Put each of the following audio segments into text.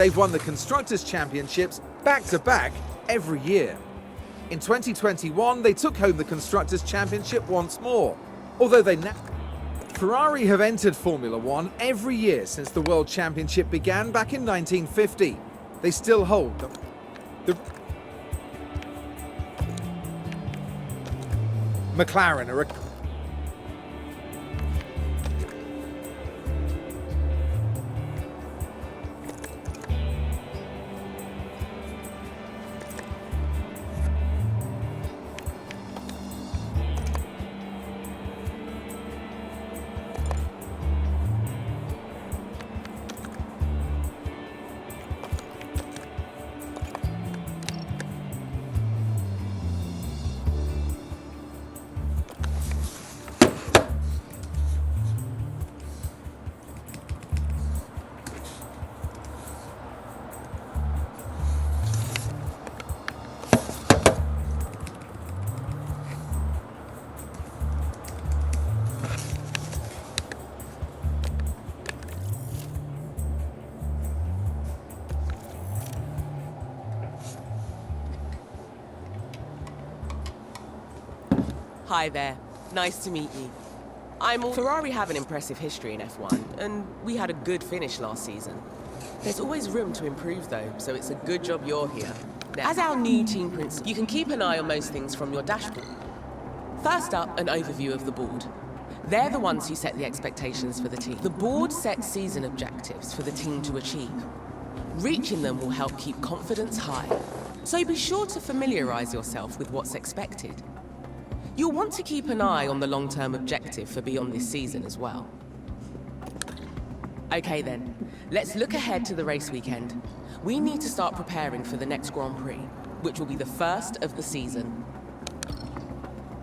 They've won the Constructors' Championships back-to-back every year. In 2021, they took home the Constructors' Championship once more, although Ferrari have entered Formula One every year since the World Championship began back in 1950. They still hold the McLaren are Hi there. Nice to meet you. Ferrari have an impressive history in F1, and we had a good finish last season. There's always room to improve though, so it's a good job you're here. Now, as our new team principal, you can keep an eye on most things from your dashboard. First up, an overview of the board. They're the ones who set the expectations for the team. The board sets season objectives for the team to achieve. Reaching them will help keep confidence high, so be sure to familiarize yourself with what's expected. You'll want to keep an eye on the long-term objective for beyond this season as well. Okay then, let's look ahead to the race weekend. We need to start preparing for the next Grand Prix, which will be the first of the season.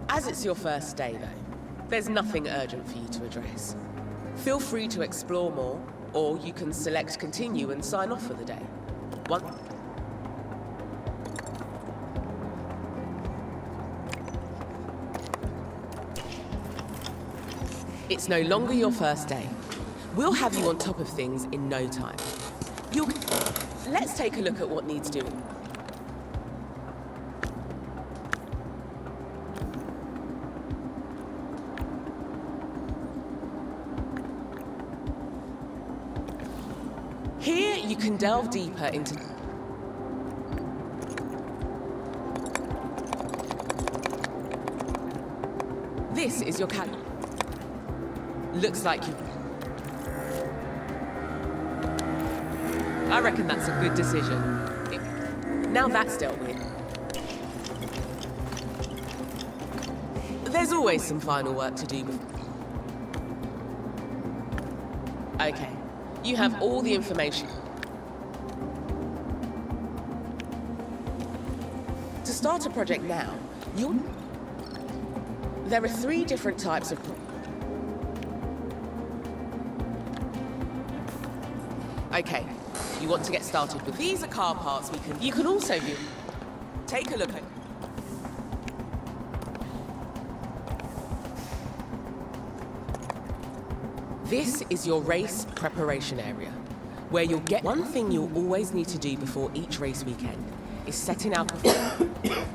As it's your first day though, there's nothing urgent for you to address. Feel free to explore more, or you can select continue and sign off for the day. It's no longer your first day. We'll have you on top of things in no time. Let's take a look at what needs doing. Here you can delve deeper into this is your calendar. Looks like you... I reckon that's a good decision. Now that's dealt with. There's always some final work to do before... Okay, you have all the information. To start a project now, there are 3 different types of... Okay, you want to get started with these are car parts you can also view. Take a look at. This is your race preparation area, where you'll get one thing you'll always need to do before each race weekend is setting out performance.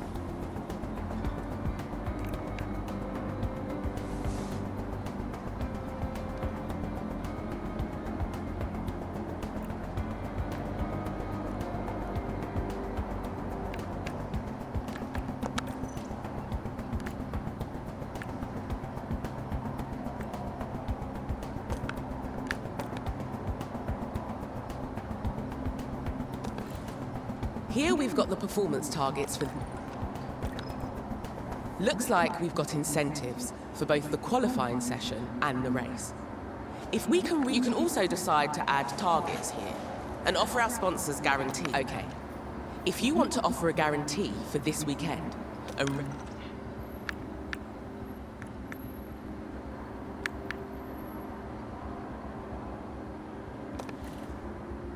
Here we've got the performance targets for... Looks like we've got incentives for both the qualifying session and the race. If we can you can also decide to add targets here and offer our sponsors guarantee. Okay, if you want to offer a guarantee for this weekend,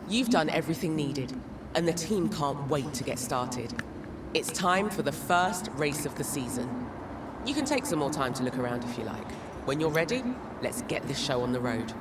you've done everything needed, and the team can't wait to get started. It's time for the first race of the season. You can take some more time to look around if you like. When you're ready, let's get this show on the road.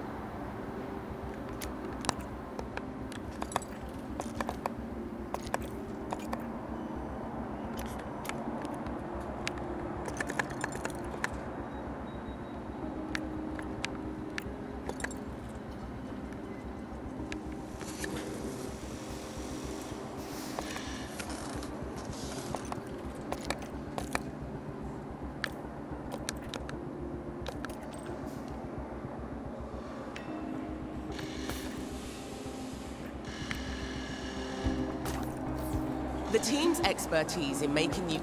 The team's expertise in making you...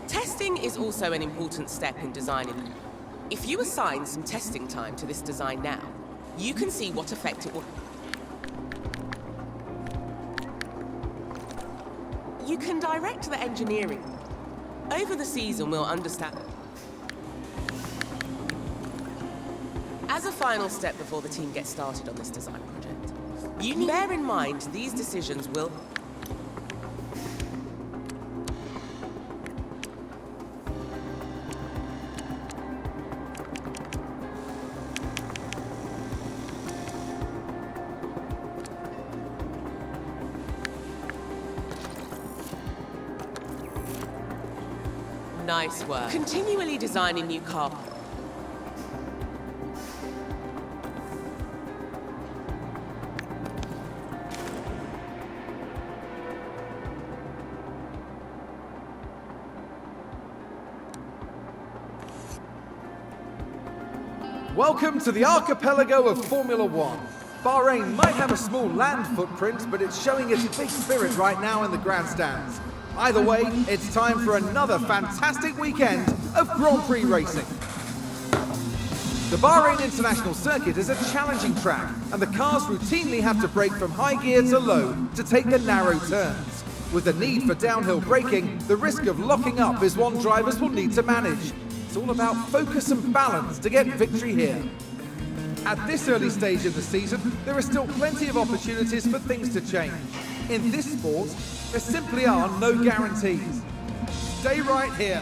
Testing is also an important step in designing. If you assign some testing time to this design now, you can see what effect it will... You can direct the engineering. Over the season, we'll understand. As a final step before the team gets started on this design project, you need to bear in mind these decisions will... Nice work. Continually designing new car. Welcome to the archipelago of Formula One. Bahrain might have a small land footprint, but it's showing its big spirit right now in the grandstands. Either way, it's time for another fantastic weekend of Grand Prix racing. The Bahrain International Circuit is a challenging track, and the cars routinely have to brake from high gear to low to take the narrow turns. With the need for downhill braking, the risk of locking up is one drivers will need to manage. It's all about focus and balance to get victory here. At this early stage of the season, there are still plenty of opportunities for things to change. In this sport, there simply are no guarantees. Stay right here,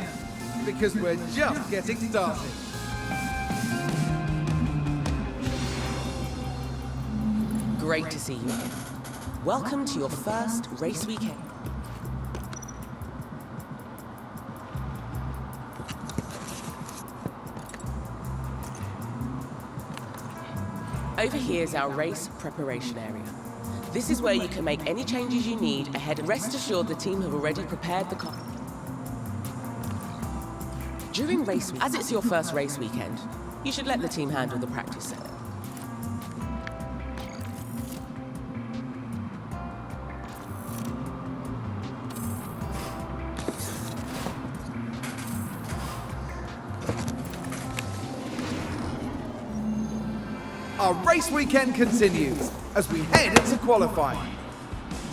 because we're just getting started. Great to see you again. Welcome to your first race weekend. Over here is our race preparation area. This is where you can make any changes you need ahead. Rest assured the team have already prepared the car. During race week, as it's your first race weekend, you should let the team handle the practice set. Our race weekend continues as we head into qualifying.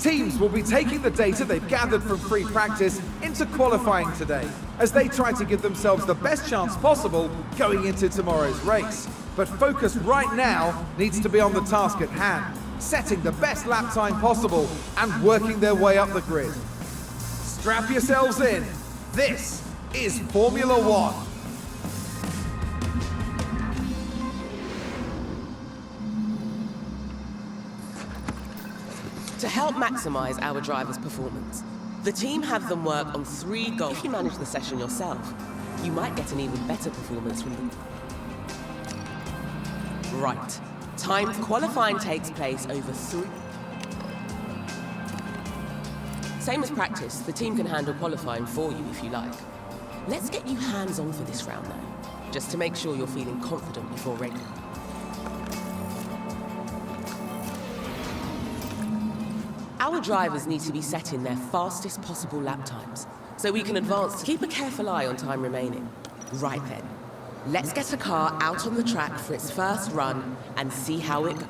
Teams will be taking the data they've gathered from free practice into qualifying today as they try to give themselves the best chance possible going into tomorrow's race. But focus right now needs to be on the task at hand, setting the best lap time possible and working their way up the grid. Strap yourselves in. This is Formula One. To help maximize our drivers' performance, the team have them work on 3 goals. If you manage the session yourself, you might get an even better performance from them. Right. Time for qualifying takes place over 3. Same as practice, the team can handle qualifying for you if you like. Let's get you hands-on for this round though, just to make sure you're feeling confident before racing. Our drivers need to be setting their fastest possible lap times, so we can advance. Keep a careful eye on time remaining. Right then, let's get a car out on the track for its first run and see how it goes.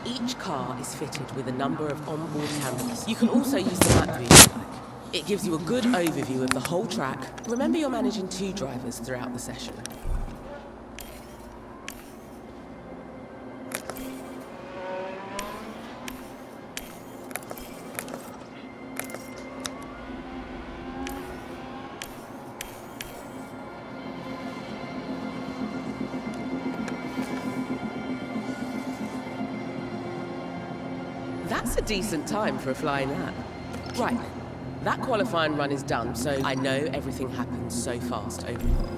Each car is fitted with a number of onboard cameras. You can also use the map view if you like. It gives you a good overview of the whole track. Remember, you're managing 2 drivers throughout the session. That's a decent time for a flying lap. Right, that qualifying run is done, so I know everything happens so fast overall.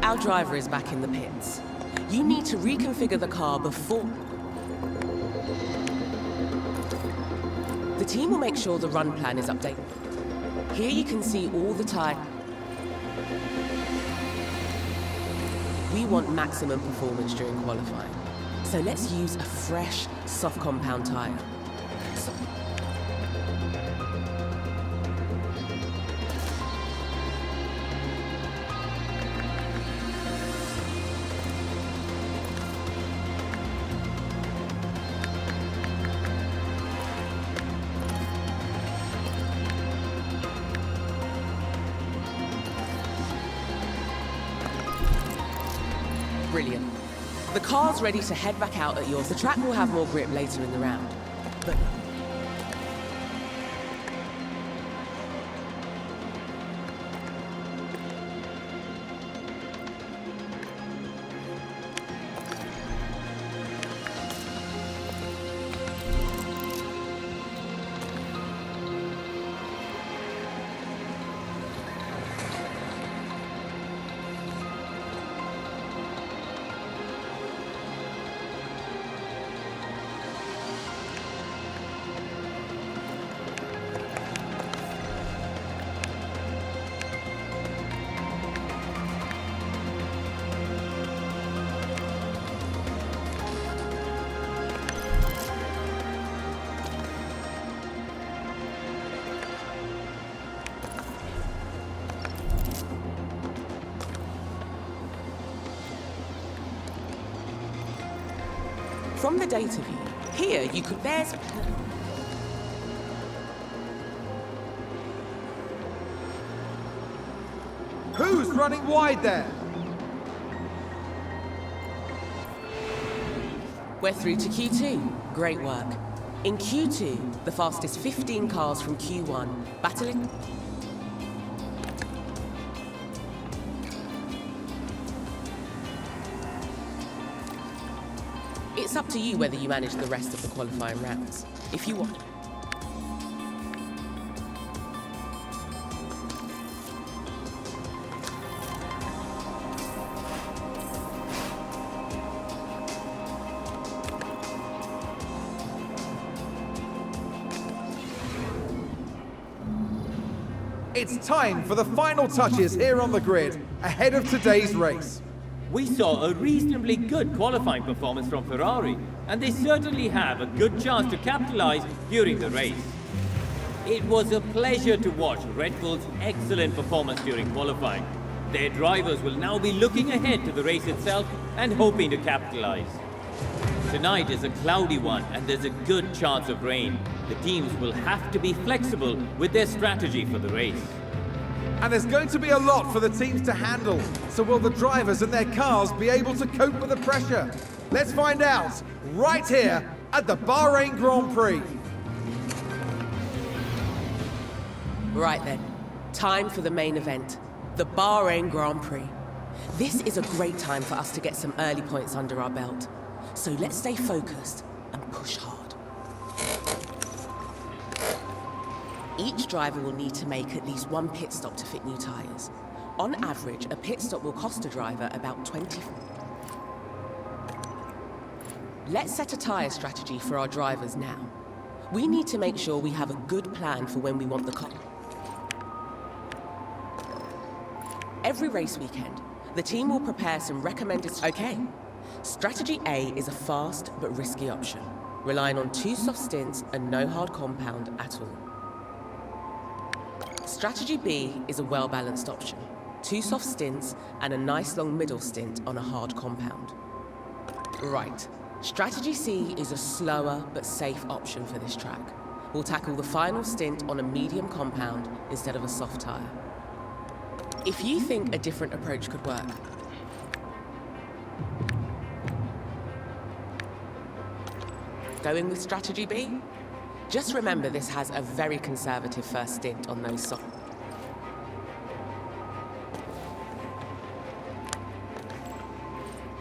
Our driver is back in the pits. You need to reconfigure the car before... The team will make sure the run plan is updated. Here you can see all the tire. We want maximum performance during qualifying. So let's use a fresh, soft compound tire. Brilliant. The car's ready to head back out at yours. The track will have more grip later in the round. But from the data view, here you could... There's... Who's running wide there? We're through to Q2. Great work. In Q2, the fastest 15 cars from Q1 battling... It's up to you whether you manage the rest of the qualifying rounds. If you want. It's time for the final touches here on the grid, ahead of today's race. We saw a reasonably good qualifying performance from Ferrari, and they certainly have a good chance to capitalize during the race. It was a pleasure to watch Red Bull's excellent performance during qualifying. Their drivers will now be looking ahead to the race itself and hoping to capitalize. Tonight is a cloudy one and there's a good chance of rain. The teams will have to be flexible with their strategy for the race. And there's going to be a lot for the teams to handle. So will the drivers and their cars be able to cope with the pressure? Let's find out right here at the Bahrain Grand Prix. Right then, time for the main event, the Bahrain Grand Prix. This is a great time for us to get some early points under our belt. So let's stay focused and push hard. Each driver will need to make at least one pit stop to fit new tyres. On average, a pit stop will cost a driver about 20... Let's set a tyre strategy for our drivers now. We need to make sure we have a good plan for when we want the car. Every race weekend, the team will prepare some recommended... Okay, strategy A is a fast but risky option, relying on 2 soft stints and no hard compound at all. Strategy B is a well-balanced option. 2 soft stints and a nice long middle stint on a hard compound. Right. Strategy C is a slower but safe option for this track. We'll tackle the final stint on a medium compound instead of a soft tyre. If you think a different approach could work, going with strategy B? Just remember this has a very conservative first stint on those soft.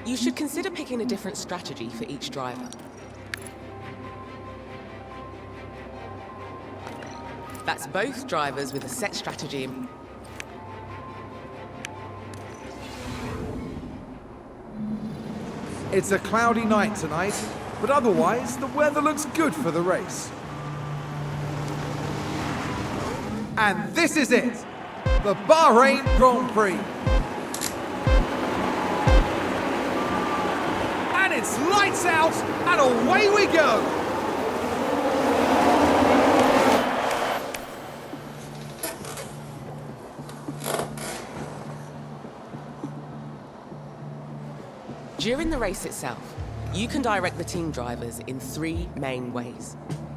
You should consider picking a different strategy for each driver. That's both drivers with a set strategy. It's a cloudy night tonight, but otherwise the weather looks good for the race. And this is it, the Bahrain Grand Prix. And it's lights out and away we go. During the race itself, you can direct the team drivers in 3 main ways.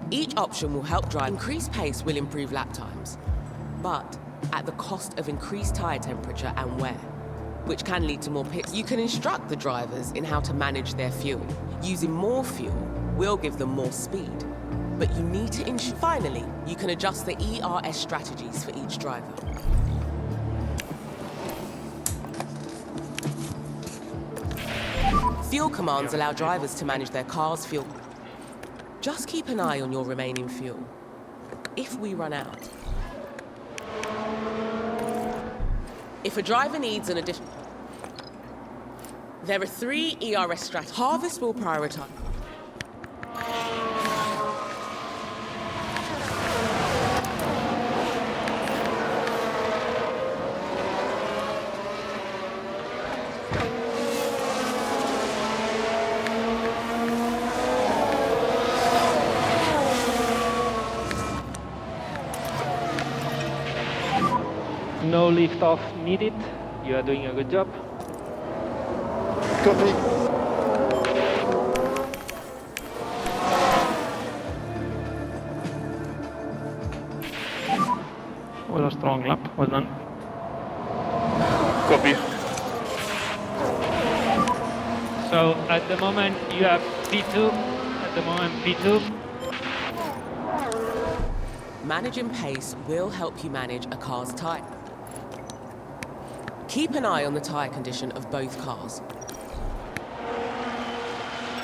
Each option will help drive. Increased pace will improve lap times, but at the cost of increased tyre temperature and wear, which can lead to more pits. You can instruct the drivers in how to manage their fuel. Using more fuel will give them more speed, but you need to ensure. Finally, you can adjust the ERS strategies for each driver. Fuel commands allow drivers to manage their car's fuel. Just keep an eye on your remaining fuel. If we run out. If a driver needs an addition, there are 3 ERS strategies. Harvest will prioritize. No lift off needed. You are doing a good job. Copy. Was a strong lap. Well done. Copy. So at the moment you have P2. At the moment P2. Managing pace will help you manage a car's tyre. Keep an eye on the tyre condition of both cars.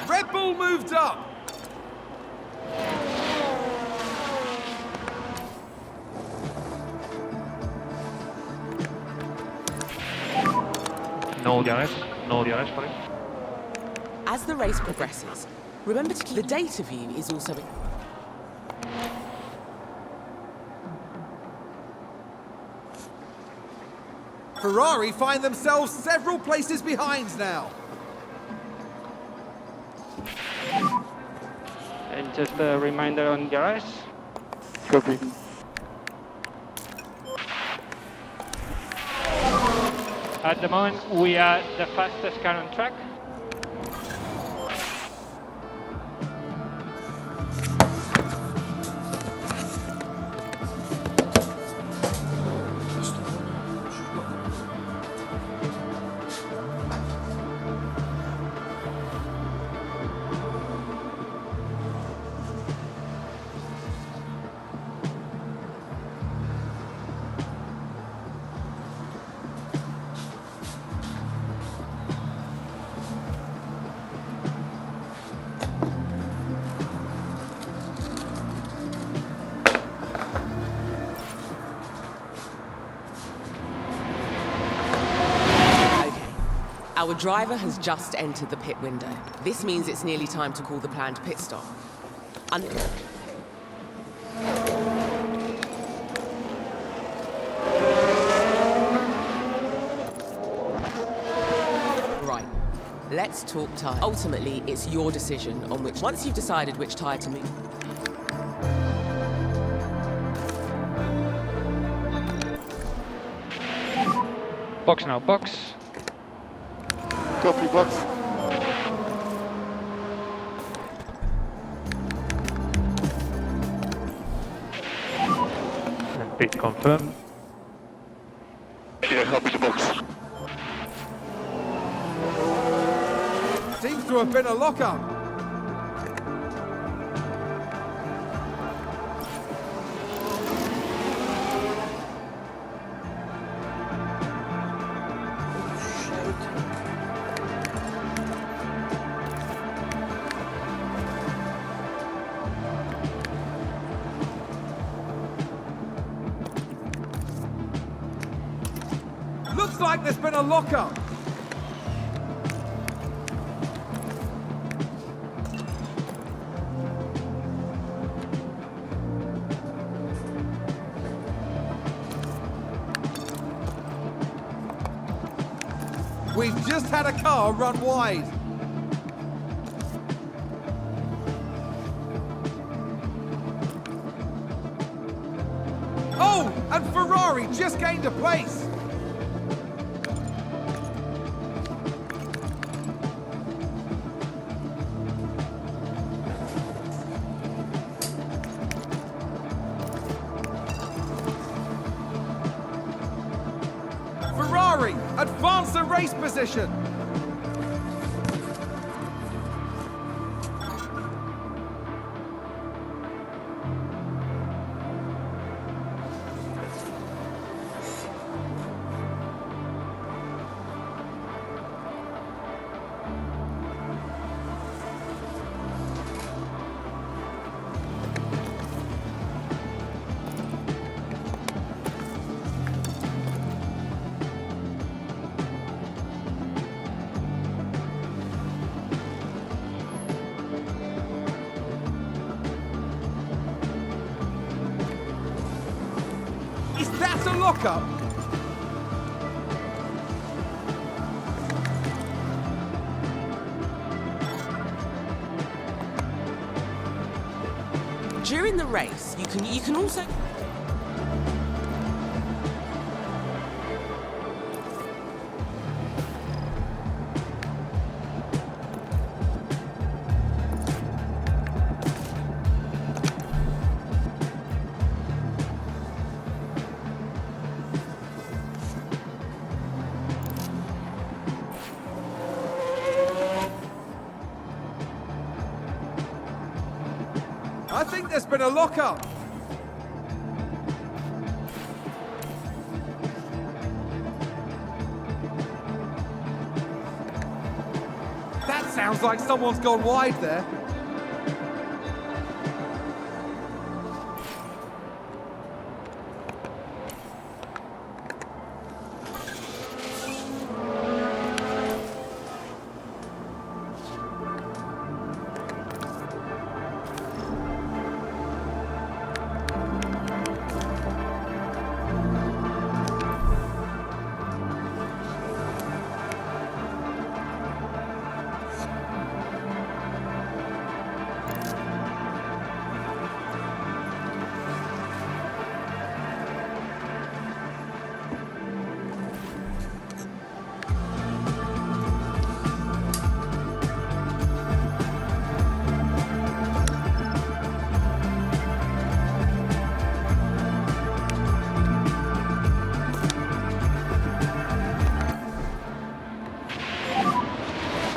Red Bull moved up. No DRS. No DRS for it. As the race progresses, remember to keep the data view is also. Ferrari find themselves several places behind now. And just a reminder on DRS. Copy. At the moment we are the fastest car on track. Our driver has just entered the pit window. This means it's nearly time to call the planned pit stop. Right, let's talk tyre. Ultimately, it's your decision on which. Once you've decided which tyre to move. Box now, box. Copy, box. And pit confirmed. Yeah, copy the box. Seems to have been a lock-up. Looks like there's been a lock-up. We've just had a car run wide. Oh, and Ferrari just gained a place. Ferrari advance the race position. Is that a lockup? During the race, you can also... I think there's been a lockup. That sounds like someone's gone wide there.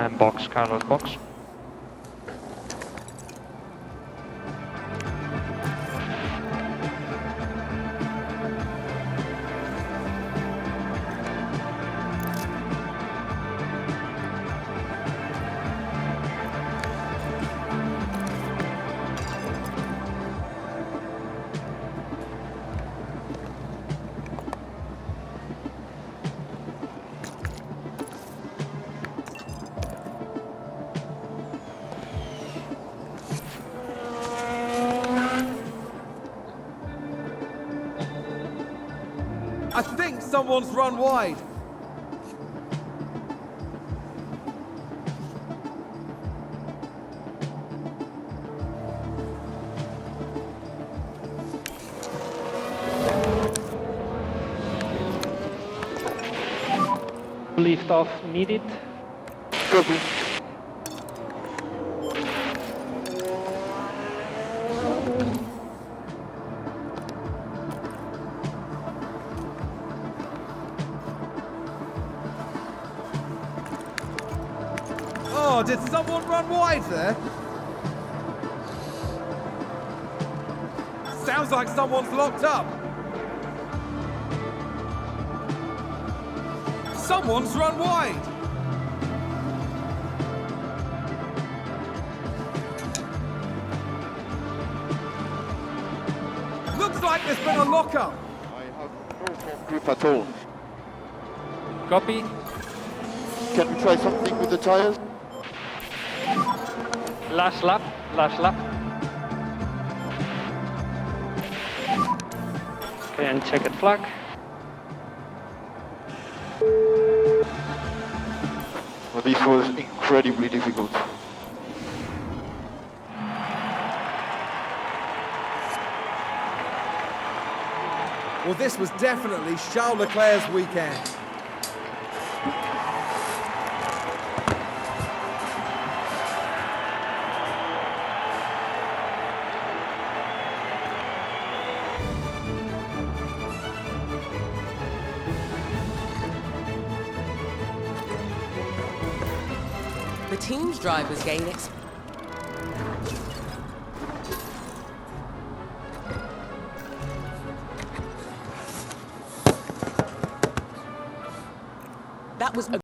And box, Carlos, box. I think someone's run wide. Lift off needed. Copy. Oh, did someone run wide there? Sounds like someone's locked up. Someone's run wide. Looks like there's been a lockup. I have no front grip at all. Copy. Can we try something with the tires? Last lap, last lap. Okay, and checkered flag. But this was incredibly difficult. Well, this was definitely Charles Leclerc's weekend. The team's drivers gain That was a